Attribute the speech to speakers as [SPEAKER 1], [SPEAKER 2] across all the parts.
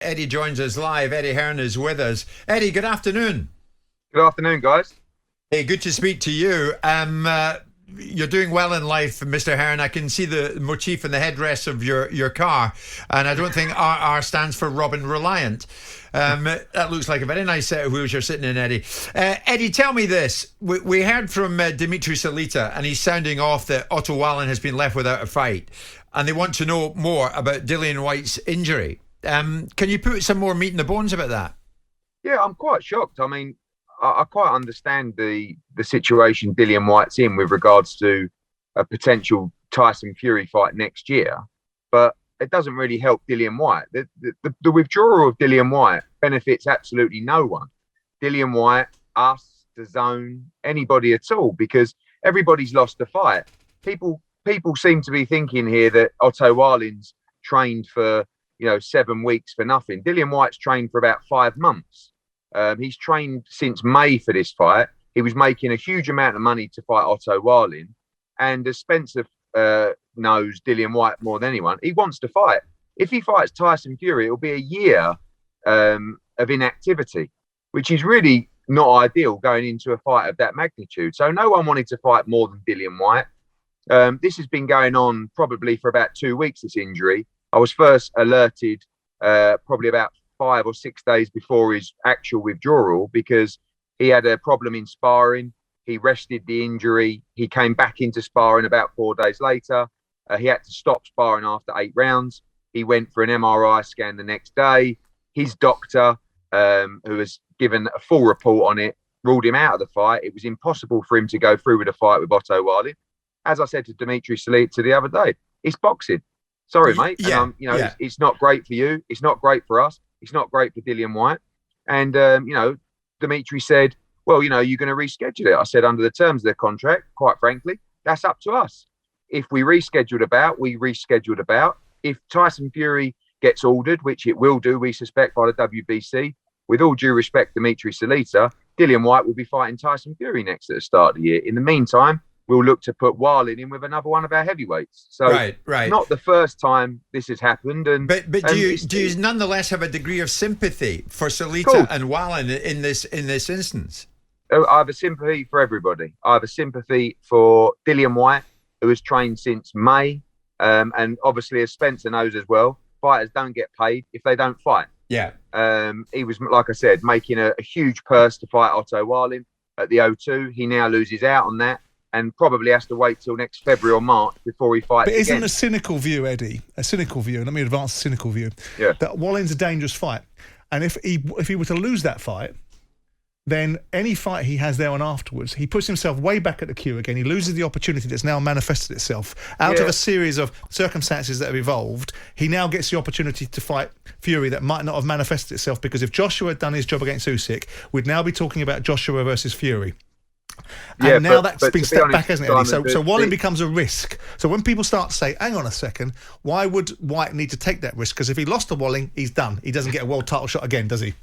[SPEAKER 1] Eddie joins us live. Eddie Hearn is with us. Eddie, good afternoon.
[SPEAKER 2] Good afternoon, guys.
[SPEAKER 1] Hey, good to speak to you. You're doing well in life, Mr. Hearn. I can see the motif in the headrest of your car, and I don't think RR stands for Robin Reliant. That looks like a very nice set of wheels you're sitting in, Eddie. Eddie, tell me this. We heard from Dimitri Salita, and he's sounding off that Otto Wallin has been left without a fight, and they want to know more about Dillian Whyte's injury. Can you put some more meat in the bones about that?
[SPEAKER 2] Yeah, I'm quite shocked. I mean, I quite understand the situation Dillian Whyte's in with regards to a potential Tyson Fury fight next year, but it doesn't really help Dillian Whyte. The withdrawal of Dillian Whyte benefits absolutely no one. Dillian Whyte, us, the zone, anybody at all, because everybody's lost the fight. People seem to be thinking here that Otto Wallin's trained for 7 weeks for nothing. Dillian Whyte's trained for about 5 months. He's trained since May for this fight. He was making a huge amount of money to fight Otto Wallin. And as Spencer knows Dillian Whyte more than anyone, he wants to fight. If he fights Tyson Fury, it'll be a year of inactivity, which is really not ideal going into a fight of that magnitude. So no one wanted to fight more than Dillian Whyte. This has been going on probably for about 2 weeks, this injury. I was first alerted probably about 5 or 6 days before his actual withdrawal because he had a problem in sparring. He rested the injury. He came back into sparring about 4 days later. He had to stop sparring after 8 rounds. He went for an MRI scan the next day. His doctor, who has given a full report on it, ruled him out of the fight. It was impossible for him to go through with a fight with Otto Wallin. As I said to Dimitri Salita the other day, it's boxing. Sorry, mate.
[SPEAKER 1] Yeah,
[SPEAKER 2] It's not great for you. It's not great for us. It's not great for Dillian Whyte. And, Dimitri said, well, you're going to reschedule it. I said, under the terms of the contract, quite frankly, that's up to us. If we rescheduled a bout, we rescheduled a bout. If Tyson Fury gets ordered, which it will do, we suspect, by the WBC, with all due respect, Dimitri Salita, Dillian Whyte will be fighting Tyson Fury next at the start of the year. In the meantime, we'll look to put Wallin in with another one of our heavyweights. So
[SPEAKER 1] right.
[SPEAKER 2] Not the first time this has happened.
[SPEAKER 1] But do you nonetheless have a degree of sympathy for Salita and Wallin in this instance?
[SPEAKER 2] I have a sympathy for everybody. I have a sympathy for Dillian Whyte, who has trained since May. And obviously, as Spencer knows as well, fighters don't get paid if they don't fight.
[SPEAKER 1] Yeah.
[SPEAKER 2] He was, like I said, making a huge purse to fight Otto Wallin at the O2. He now loses out on that, and probably has to wait till next February or March before he fights.
[SPEAKER 3] But isn't
[SPEAKER 2] again.
[SPEAKER 3] a cynical view, Eddie, and let me advance the cynical view, that Wallin's a dangerous fight. And if he were to lose that fight, then any fight he has there and afterwards, he puts himself way back at the queue again. He loses the opportunity that's now manifested itself. Out of a series of circumstances that have evolved, he now gets the opportunity to fight Fury that might not have manifested itself, because if Joshua had done his job against Usyk, we'd now be talking about Joshua versus Fury. And now that's been stepped back, hasn't it, Eddie? So Wallin becomes a risk. So when people start to say, hang on a second, why would Whyte need to take that risk? Because if he lost to Wallin, he's done. He doesn't get a world title shot again, does he?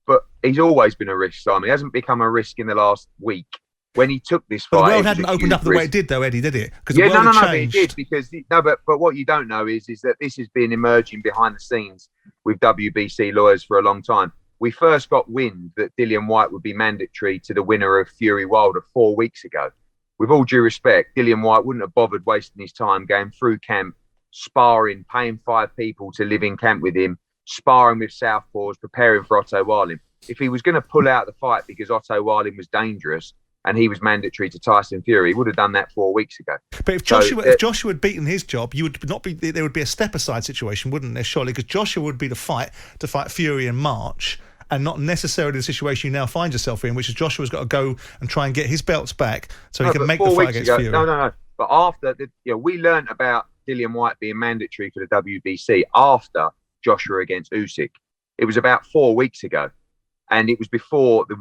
[SPEAKER 2] But he's always been a risk, Simon. He hasn't become a risk in the last week. When he took this fight,
[SPEAKER 3] the world hadn't opened up the way it did, though, Eddie, did it?
[SPEAKER 2] Because but it did. But what you don't know is that this has been emerging behind the scenes with WBC lawyers for a long time. We first got wind that Dillian Whyte would be mandatory to the winner of Fury Wilder 4 weeks ago. With all due respect, Dillian Whyte wouldn't have bothered wasting his time going through camp, sparring, paying 5 people to live in camp with him, sparring with southpaws, preparing for Otto Wallin. If he was going to pull out the fight because Otto Wallin was dangerous and he was mandatory to Tyson Fury, he would have done that 4 weeks ago.
[SPEAKER 3] But if Joshua had beaten his job, there would be a step aside situation, wouldn't there? Surely, because Joshua would be to fight Fury in March, and not necessarily the situation you now find yourself in, which is Joshua's got to go and try and get his belts back so he can make the fight against Fury.
[SPEAKER 2] No. But after we learned about Dillian Whyte being mandatory for the WBC after Joshua against Usyk. It was about 4 weeks ago, and it was before the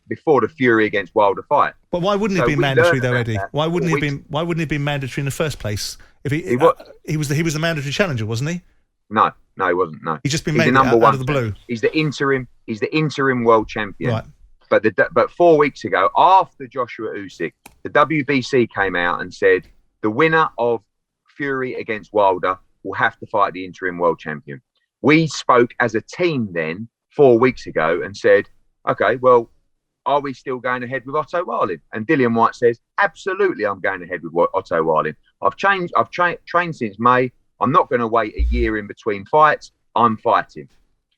[SPEAKER 2] before the Fury against Wilder fight.
[SPEAKER 3] But why wouldn't it be mandatory though, Eddie? Why wouldn't he have been mandatory in the first place? If he was the mandatory challenger, wasn't he?
[SPEAKER 2] No, he wasn't. No,
[SPEAKER 3] he's just been made out of the blue.
[SPEAKER 2] He's the interim world champion.
[SPEAKER 3] Right.
[SPEAKER 2] But 4 weeks ago, after Joshua Usyk, the WBC came out and said the winner of Fury against Wilder will have to fight the interim world champion. We spoke as a team then 4 weeks ago and said, okay, well, are we still going ahead with Otto Wallin? And Dillian Whyte says, absolutely, I'm going ahead with Otto Wallin. I've trained since May. I'm not going to wait a year in between fights. I'm fighting.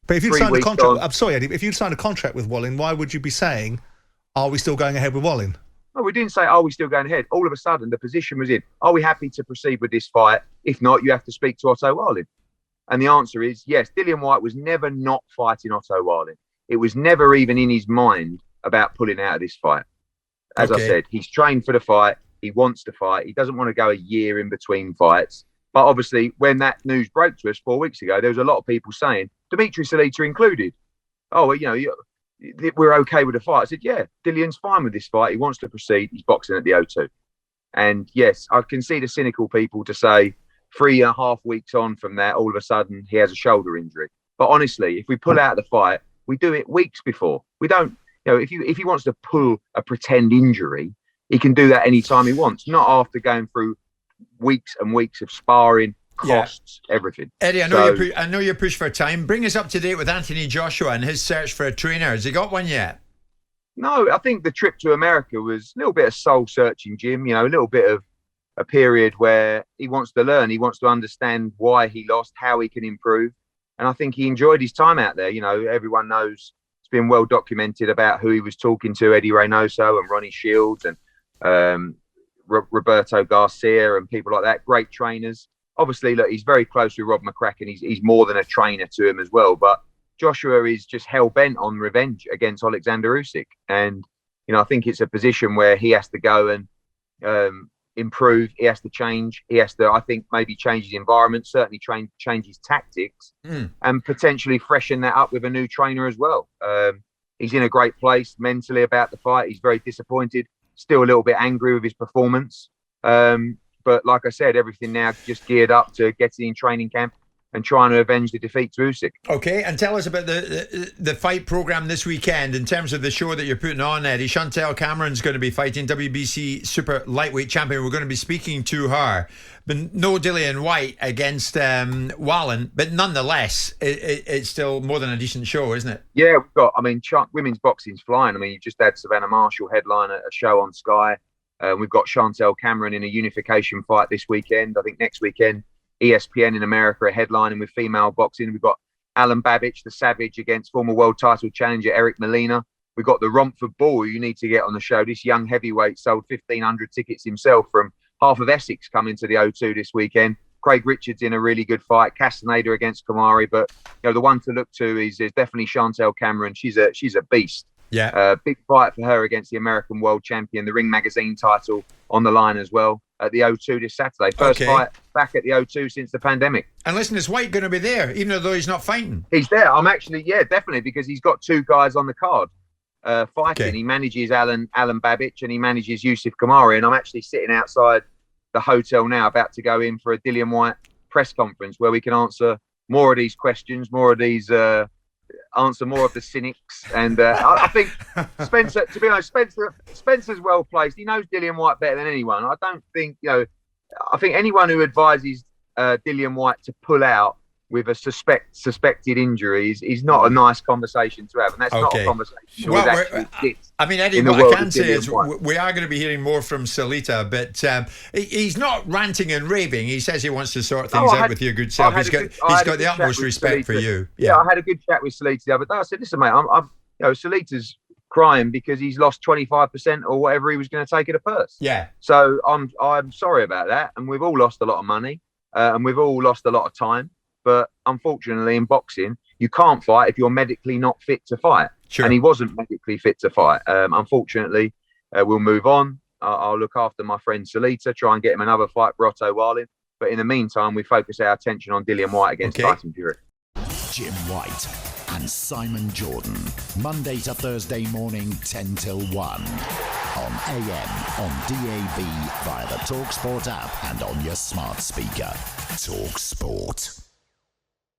[SPEAKER 3] But if you signed a contract, I'm sorry, Eddie, if you signed a contract with Wallin, why would you be saying, are we still going ahead with Wallin?
[SPEAKER 2] No, we didn't say, are we still going ahead? All of a sudden, the position was in, are we happy to proceed with this fight? If not, you have to speak to Otto Wallin. And the answer is yes. Dillian Whyte was never not fighting Otto Wallin. It was never even in his mind about pulling out of this fight. As I said, he's trained for the fight. He wants to fight. He doesn't want to go a year in between fights. But obviously, when that news broke to us 4 weeks ago, there was a lot of people saying, Dimitri Salita included, oh, well, we're okay with the fight. I said, yeah, Dillian's fine with this fight. He wants to proceed. He's boxing at the O2. And yes, I can see the cynical people to say 3.5 weeks on from that, all of a sudden he has a shoulder injury. But honestly, if we pull out the fight, we do it weeks before. We don't, if he wants to pull a pretend injury, he can do that anytime he wants, not after going through weeks and weeks of sparring, costs, everything.
[SPEAKER 1] Eddie, I know you're pushed for time. Bring us up to date with Anthony Joshua and his search for a trainer. Has he got one yet?
[SPEAKER 2] No, I think the trip to America was a little bit of soul searching, Jim. A little bit of a period where he wants to learn. He wants to understand why he lost, how he can improve. And I think he enjoyed his time out there. Everyone knows, it's been well documented about who he was talking to, Eddie Reynoso and Ronnie Shields and Roberto Garcia and people like that. Great trainers. Obviously, look, he's very close with Rob McCracken. He's more than a trainer to him as well. But Joshua is just hell-bent on revenge against Alexander Usyk. And, I think it's a position where he has to go and improve. He has to change. He has to, I think, maybe change his environment, certainly change his tactics and potentially freshen that up with a new trainer as well. He's in a great place mentally about the fight. He's very disappointed, still a little bit angry with his performance. But like I said, everything now just geared up to getting in training camp and trying to avenge the defeat to Usyk. Okay,
[SPEAKER 1] and tell us about the fight program this weekend in terms of the show that you're putting on, Eddie. Chantel Cameron's going to be fighting WBC Super Lightweight Champion. We're going to be speaking to her. But no Dillian Whyte against Wallin, but nonetheless, it's still more than a decent show, isn't it?
[SPEAKER 2] Yeah, we've got, women's boxing's flying. You just had Savannah Marshall headline a show on Sky. We've got Chantel Cameron in a unification fight this weekend. I think next weekend, ESPN in America are headlining with female boxing. We've got Alan Babich, the Savage, against former world title challenger Eric Molina. We've got the Romford Bull, who you need to get on the show. This young heavyweight sold 1,500 tickets himself from half of Essex coming to the O2 this weekend. Craig Richards in a really good fight. Castaneda against Kamari. But the one to look to is definitely Chantel Cameron. She's a beast.
[SPEAKER 1] Yeah.
[SPEAKER 2] Big fight for her against the American world champion, the Ring Magazine title on the line as well at the O2 this Saturday. First fight back at the O2 since the pandemic.
[SPEAKER 1] And listen, is Whyte going to be there, even though he's not fighting?
[SPEAKER 2] He's there. I'm actually, definitely, because he's got two guys on the card fighting. Okay. He manages Alan Babich and he manages Yusuf Kamari. And I'm actually sitting outside the hotel now, about to go in for a Dillian Whyte press conference where we can answer more of these questions, answer more of the cynics. And I think Spencer, to be honest, Spencer's well placed. He knows Dillian Whyte better than anyone. I don't think, I think anyone who advises Dillian Whyte to pull out with a suspected injury is not a nice conversation to have. And that's not a conversation.
[SPEAKER 1] Well, Eddie, what I can say is we are going to be hearing more from Salita, but he's not ranting and raving. He says he wants to sort things out with your good self. He's got the utmost respect for you.
[SPEAKER 2] Yeah, I had a good chat with Salita the other day. I said, listen, mate, Salita's crying because he's lost 25% or whatever he was going to take at a purse.
[SPEAKER 1] Yeah.
[SPEAKER 2] So I'm sorry about that. And we've all lost a lot of money and we've all lost a lot of time. But unfortunately, in boxing, you can't fight if you're medically not fit to fight.
[SPEAKER 1] Sure.
[SPEAKER 2] And he wasn't medically fit to fight. Unfortunately, we'll move on. I'll look after my friend Salita, try and get him another fight for Otto Wallin. But in the meantime, we focus our attention on Dillian Whyte against Tyson Fury.
[SPEAKER 4] Jim White and Simon Jordan, Monday to Thursday morning, 10 till 1. On AM, on DAB, via the talkSPORT app and on your smart speaker. talkSPORT.